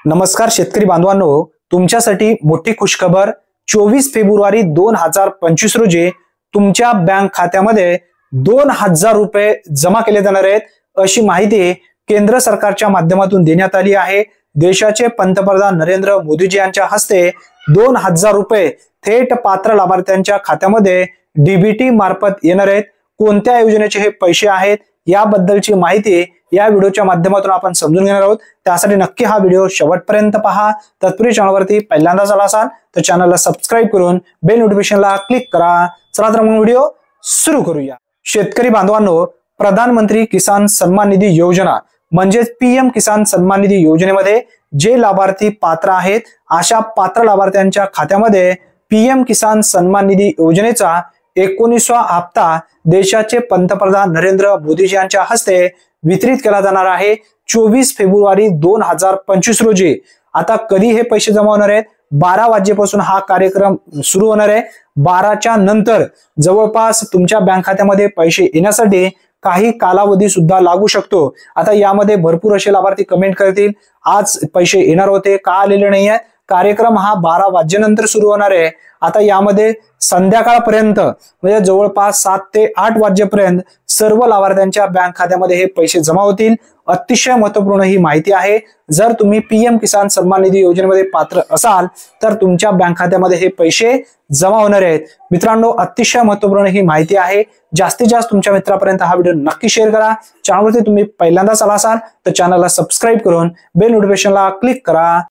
नमस्कार शेतकरी बांधवांनो, तुमच्यासाठी मोठी खुशखबर। 24 फेब्रुवारी 2025 रोजी तुमच्या बँक खात्यामध्ये 2000 रुपये जमा केले जाणार आहेत, अशी माहिती केंद्र सरकारच्या माध्यमातून देण्यात आली आहे। देशाचे पंतप्रधान नरेंद्र मोदीजी यांच्या हस्ते 2000 रुपये थेट पात्र लाभार्थ्यांच्या खात्यामध्ये डीबीटी मार्फत येणार आहेत। कोणत्या योजनेचे हे पैसे आहेत याबद्दलची माहिती या व्हिडिओच्या माध्यमातून आपण समजून घेणार आहोत। त्यासाठी नक्की हा व्हिडिओ शेवटपर्यंत पहा। तत्पूर्वी चॅनलवरती पहिल्यांदाच आला असाल तर चॅनलला सबस्क्राइब करून बेल नोटिफिकेशनला क्लिक करा। चला तर मग व्हिडिओ सुरू करूया। शेतकरी बांधवांनो, प्रधानमंत्री किसान सन्मान निधी योजना म्हणजेच पीएम किसान सन्मान निधी योजनेमध्ये जे लाभार्थी पात्र आहेत, अशा पात्र लाभार्थ्यांच्या खात्यामध्ये पीएम किसान सन्मान निधी योजनेचा 19वा हप्ता देशाचे पंतप्रधान नरेंद्र मोदीजी यांच्या हस्ते वितरित केला जाणार आहे 24 फेब्रुवारी 2025 रोजी। आता कधी हे पैसे जमा होणार आहेत? 12 वाजेपासून हा कार्यक्रम सुरू होणार आहे। 12च्या नंतर जवळपास तुमच्या बँक खात्यामध्ये पैसे येण्यासाठी काही कालावधी सुद्धा लागू शकतो। आता यामध्ये भरपूर असे लाभार्थी कमेंट करतील, आज पैसे येणार होते का आलेले नाहीये। कार्यक्रम हा 12 वाजेनंतर सुरू होणार आहे। आता यामध्ये संध्याकाळपर्यंत म्हणजे जवळपास 7 ते 8 वाजेपर्यंत सर्व लाभार्थ्यांच्या बँक खात्यामध्ये हे पैसे जमा होतील। अतिशय महत्त्वपूर्ण ही माहिती आहे। जर तुम्ही पीएम किसान सन्मान निधी योजनेमध्ये पात्र असाल तर तुमच्या बँक खात्यामध्ये हे पैसे जमा होणार आहेत। मित्रांनो, अतिशय महत्त्वपूर्ण ही माहिती आहे। जास्तीत जास्त तुमच्या मित्रांपर्यंत हा व्हिडिओ नक्की शेअर करा। चॅनलवरती तुम्ही पहिल्यांदाच आला असाल तर चॅनलला सबस्क्राइब करून बेल नोटिफिकेशनला क्लिक करा।